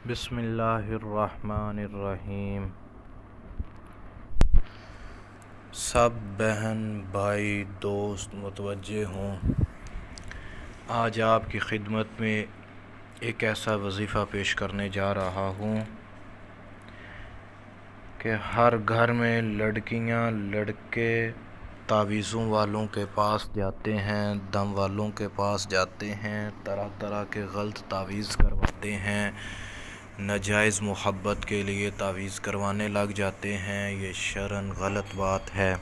बिस्मिल्लाहिर्रहमानिर्रहीम। सब बहन भाई दोस्त मुतवज्जे हों। आज आपकी खिदमत में एक ऐसा वजीफ़ा पेश करने जा रहा हूँ कि हर घर में लड़कियाँ लड़के तावीज़ों वालों के पास जाते हैं, दम वालों के पास जाते हैं, तरह तरह के गलत तावीज़ करवाते हैं, नाजायज़ मोहब्बत के लिए तावीज़ करवाने लग जाते हैं। ये शरअन गलत बात है।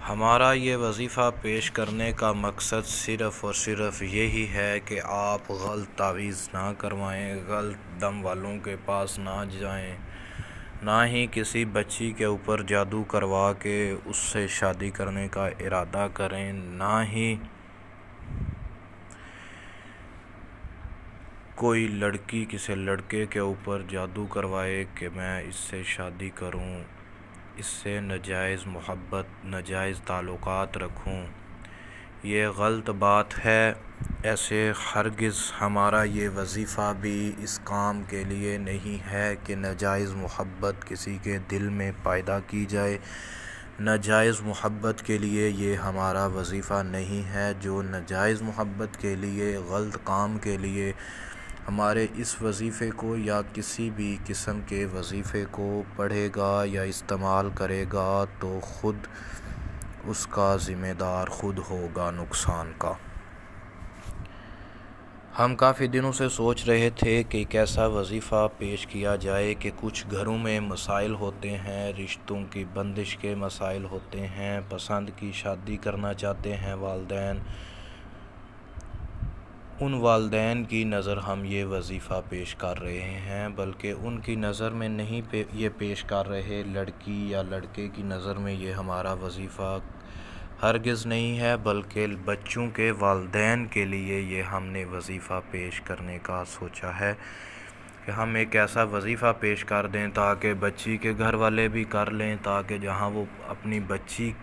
हमारा ये वजीफ़ा पेश करने का मकसद सिर्फ़ और सिर्फ यही है कि आप गलत तावीज़ ना करवाएं, गलत दम वालों के पास ना जाएं, ना ही किसी बच्ची के ऊपर जादू करवा के उससे शादी करने का इरादा करें, ना ही कोई लड़की किसी लड़के के ऊपर जादू करवाए कि मैं इससे शादी करूं, इससे नाजायज़ मोहब्बत नाजायज़ ताल्लुक़ात रखूं। ये गलत बात है। ऐसे हरगिज़ हमारा ये वजीफ़ा भी इस काम के लिए नहीं है कि नाजायज़ मोहब्बत किसी के दिल में पैदा की जाए। नाजायज़ मोहब्बत के लिए ये हमारा वजीफ़ा नहीं है। जो नाजायज़ मोहब्बत के लिए गलत काम के लिए हमारे इस वजीफ़े को या किसी भी किस्म के वजीफ़े को पढ़ेगा या इस्तेमाल करेगा तो ख़ुद उसका ज़िम्मेदार ख़ुद होगा नुकसान का। हम काफ़ी दिनों से सोच रहे थे कि एक ऐसा वजीफ़ा पेश किया जाए कि कुछ घरों में मसाइल होते हैं, रिश्तों की बंदिश के मसाइल होते हैं, पसंद की शादी करना चाहते हैं वालिदैन। उन वालिदैन की नज़र हम ये वजीफ़ा पेश कर रहे हैं, बल्कि उनकी नज़र में नहीं ये पेश कर रहे, लड़की या लड़के की नज़र में ये हमारा वजीफ़ा हरगिज़ नहीं है, बल्कि बच्चों के वालिदैन के लिए ये हमने वजीफ़ा पेश करने का सोचा है कि हम एक ऐसा वजीफ़ा पेश कर दें ताकि बच्ची के घर वाले भी कर लें, ताकि जहाँ वो अपनी बच्ची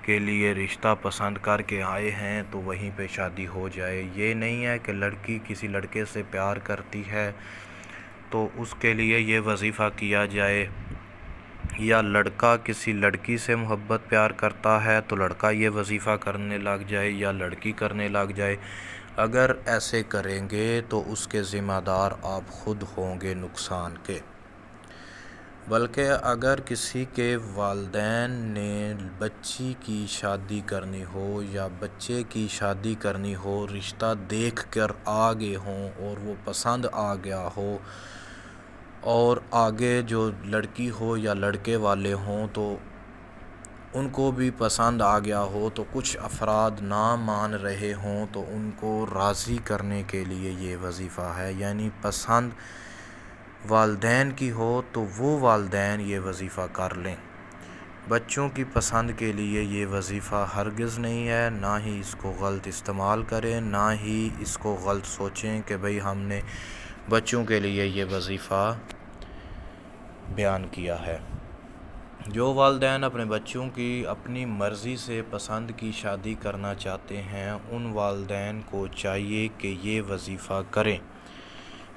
के लिए रिश्ता पसंद करके आए हैं तो वहीं पे शादी हो जाए। ये नहीं है कि लड़की किसी लड़के से प्यार करती है तो उसके लिए ये वजीफ़ा किया जाए, या लड़का किसी लड़की से मोहब्बत प्यार करता है तो लड़का ये वजीफ़ा करने लग जाए या लड़की करने लग जाए। अगर ऐसे करेंगे तो उसके ज़िम्मेदार आप ख़ुद होंगे नुकसान के। बल्कि अगर किसी के वालिदैन ने बच्ची की शादी करनी हो या बच्चे की शादी करनी हो, रिश्ता देख कर आ गए हों और वो पसंद आ गया हो, और आगे जो लड़की हो या लड़के वाले हों तो उनको भी पसंद आ गया हो, तो कुछ अफराद ना मान रहे हों तो उनको राज़ी करने के लिए ये वजीफ़ा है। यानी पसंद वालिदैन की हो तो वो वालिदैन ये वजीफ़ा कर लें। बच्चों की पसंद के लिए ये वजीफ़ा हरगिज़ नहीं है। ना ही इसको गलत इस्तेमाल करें, ना ही इसको गलत सोचें कि भाई हमने बच्चों के लिए ये वजीफ़ा बयान किया है। जो वालिदैन अपने बच्चों की अपनी मर्ज़ी से पसंद की शादी करना चाहते हैं, उन वालिदैन को चाहिए कि ये वजीफ़ा करें।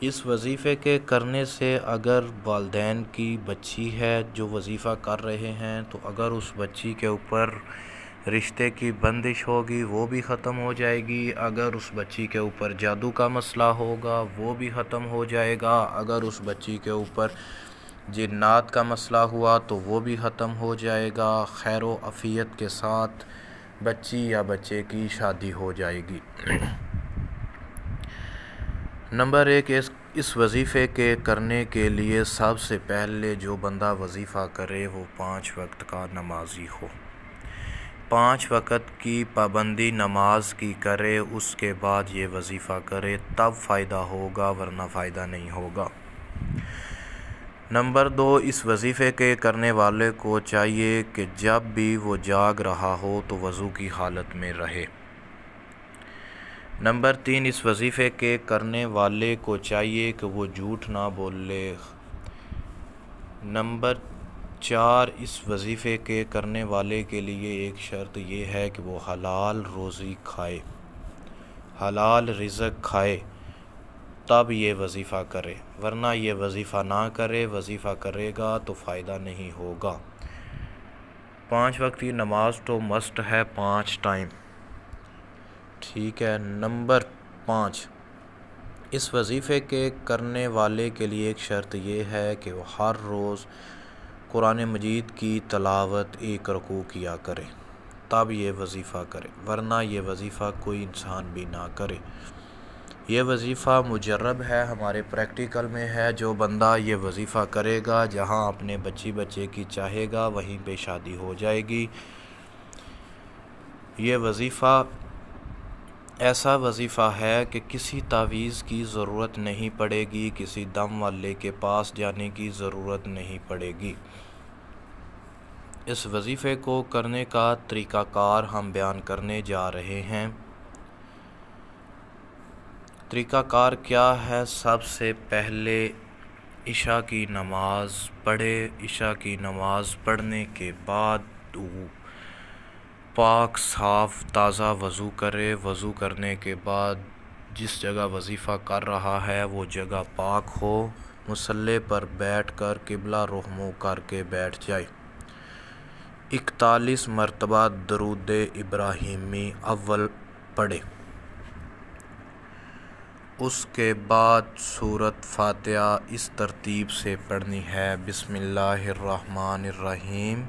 इस वजीफ़े के करने से अगर वालिदैन की बच्ची है जो वजीफ़ा कर रहे हैं, तो अगर उस बच्ची के ऊपर रिश्ते की बंदिश होगी वो भी ख़त्म हो जाएगी। अगर उस बच्ची के ऊपर जादू का मसला होगा वो भी ख़त्म हो जाएगा। अगर उस बच्ची के ऊपर जिन्नात का मसला हुआ तो वो भी ख़त्म हो जाएगा। खैर व अफ़ियत के साथ बच्ची या बच्चे की शादी हो जाएगी। नंबर एक, इस वजीफ़े के करने के लिए सबसे पहले जो बंदा वजीफ़ा करे वो 5 वक्त का नमाजी हो, 5 वक्त की पाबंदी नमाज की करे, उसके बाद ये वजीफ़ा करे, तब फ़ायदा होगा, वरना फ़ायदा नहीं होगा। नंबर 2, इस वजीफ़े के करने वाले को चाहिए कि जब भी वो जाग रहा हो तो वज़ू की हालत में रहे। नंबर 3, इस वजीफ़े के करने वाले को चाहिए कि वो झूठ ना बोले। नंबर 4, इस वजीफ़े के करने वाले के लिए एक शर्त ये है कि वो हलाल रोज़ी खाए, हलाल रिज़्क़ खाए। तब ये वजीफ़ा करे, वरना ये वजीफ़ा ना करे, वजीफ़ा करेगा तो फ़ायदा नहीं होगा। 5 वक्त की नमाज तो मस्ट है 5 टाइम, ठीक है। नंबर 5, इस वजीफ़े के करने वाले के लिए एक शर्त ये है कि वो हर रोज़ कुरान मजीद की तलावत 1 रकू किया करे, तब ये वजीफ़ा करे, वरना ये वजीफ़ा कोई इंसान भी ना करे। ये वजीफ़ा मुजर्रब है, हमारे प्रैक्टिकल में है। जो बंदा ये वजीफ़ा करेगा, जहाँ अपने बच्चे की चाहेगा वहीं पे शादी हो जाएगी। ये वजीफ़ा ऐसा वजीफ़ा है कि किसी तावीज़ की ज़रूरत नहीं पड़ेगी, किसी दम वाले के पास जाने की ज़रूरत नहीं पड़ेगी। इस वजीफ़े को करने का तरीक़ाकार हम बयान करने जा रहे हैं। तरीक़ाकार क्या है? सबसे पहले इशा की नमाज़ पढ़े। इशा की नमाज़ पढ़ने के बाद पाक साफ़ ताज़ा वज़ू करे। वज़ू करने के बाद जिस जगह वजीफ़ा कर रहा है वो जगह पाक हो। मुसल्ले पर बैठकर किबला रुख मुँह करके बैठ जाए। 41 मरतबा दरूद इब्राहिमी अव्वल पढ़े। उसके बाद सूरत फातिहा इस तरतीब से पढ़नी है। बिस्मिल्लाहिर्रहमानिर्रहीम,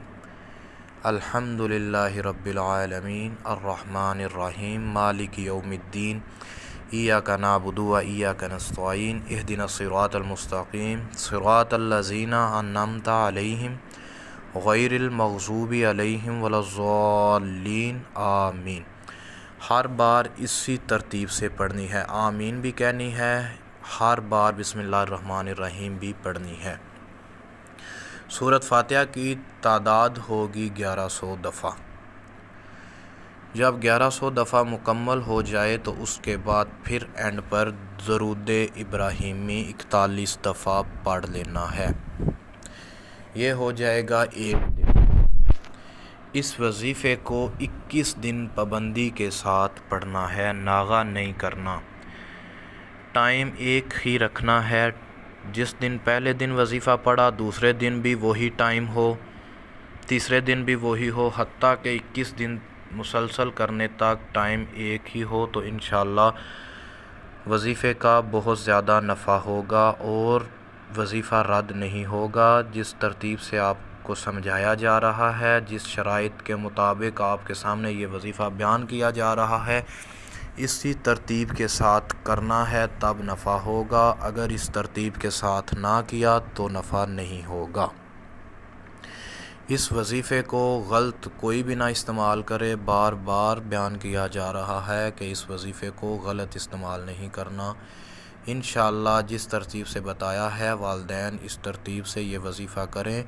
अल्हम्दुलिल्लाहि रब्बिल आलमीन, अर्रहमानिर्रहीम, मालिकि यौमिद्दीन, इय्याका नअबुदु व इय्याका नस्तईन, इहदिनस सिरातल मुस्तक़ीम, सिरातल लज़ीना अन्अमता अलैहिम गैरिल मग़ज़ूबि अलैहिम वलज़्ज़ाल्लीन, आमीन। हर बार इसी तरतीब से पढ़नी है। आमीन भी कहनी है, हर बार बिस्मिल्लाहिर्रहमानिर्रहीम भी पढ़नी है। सूरत फातिहा की तादाद होगी 1100 दफ़ा। जब 1100 दफ़ा मुकम्मल हो जाए तो उसके बाद फिर एंड पर दरूद इब्राहिमी 41 दफ़ा पढ़ लेना है। ये हो जाएगा 1 दिन। इस वजीफ़े को 21 दिन पाबंदी के साथ पढ़ना है, नागा नहीं करना। टाइम एक ही रखना है। जिस दिन पहले दिन वजीफ़ा पढ़ा दूसरे दिन भी वही टाइम हो, तीसरे दिन भी वही हो, हत्ता के 21 दिन मुसलसल करने तक टाइम एक ही हो, तो इंशाअल्लाह वजीफ़े का बहुत ज़्यादा नफ़ा होगा और वजीफ़ा रद्द नहीं होगा। जिस तरतीब से आपको समझाया जा रहा है, जिस शराइत के मुताबिक आपके सामने ये वजीफ़ा बयान किया जा रहा है, इसी तरतीब के साथ करना है तब नफ़ा होगा। अगर इस तरतीब के साथ ना किया तो नफ़ा नहीं होगा। इस वजीफ़े को गलत कोई भी ना इस्तेमाल करे। बार बार बयान किया जा रहा है कि इस वजीफ़े को गलत इस्तेमाल नहीं करना। इंशाअल्लाह जिस तरतीब से बताया है वालिदैन इस तरतीब से ये वजीफ़ा करें।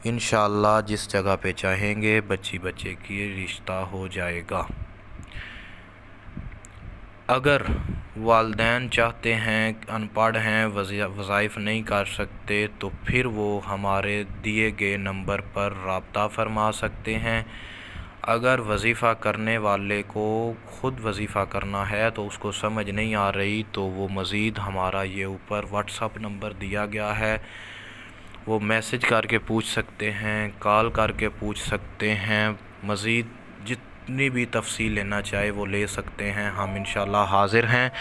इंशाअल्लाह जिस जगह पे चाहेंगे बच्चे की रिश्ता हो जाएगा। अगर वालिदैन चाहते हैं, अनपढ़ हैं, वज़ाइफ़ नहीं कर सकते, तो फिर वो हमारे दिए गए नंबर पर राब्ता फरमा सकते हैं। अगर वजीफ़ा करने वाले को ख़ुद वजीफ़ा करना है तो उसको समझ नहीं आ रही, तो वो मज़ीद हमारा ये ऊपर व्हाट्सअप नंबर दिया गया है, वो मैसेज करके पूछ सकते हैं, कॉल करके पूछ सकते हैं। मज़ीद जितनी भी तफसील लेना चाहे वो ले सकते हैं। हम इंशाअल्लाह हाज़िर हैं।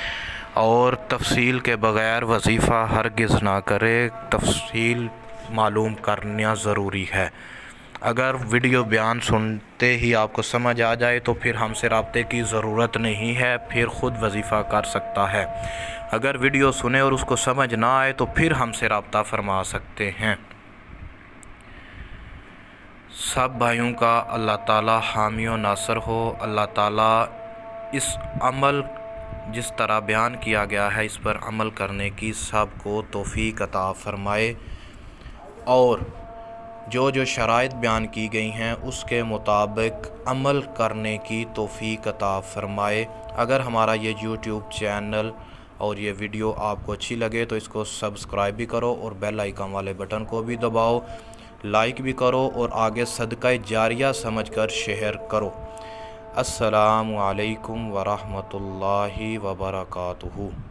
और तफसील के बग़ैर वजीफ़ा हरगिज़ ना करे, तफसील मालूम करना ज़रूरी है। अगर वीडियो बयान सुनते ही आपको समझ आ जाए तो फिर हमसे रब्ते की ज़रूरत नहीं है, फिर ख़ुद वजीफ़ा कर सकता है। अगर वीडियो सुने और उसको समझ ना आए तो फिर हमसे रब्ता फरमा सकते हैं। सब भाइयों का अल्लाह ताला हामी व नासर हो। अल्लाह ताला इस अमल जिस तरह बयान किया गया है इस पर अमल करने की सब को तौफ़ीक अता फ़रमाए और जो शराइत बयान की गई हैं उसके मुताबिक अमल करने की तौफ़ीक अता फ़रमाए। अगर हमारा ये यूट्यूब चैनल और ये वीडियो आपको अच्छी लगे तो इसको सब्सक्राइब भी करो और बेल आइकन वाले बटन को भी दबाओ, लाइक भी करो और आगे सदका जारिया समझकर शेयर करो। अस्सलामु अलैकुम व रहमतुल्लाहि व बरकातुहू।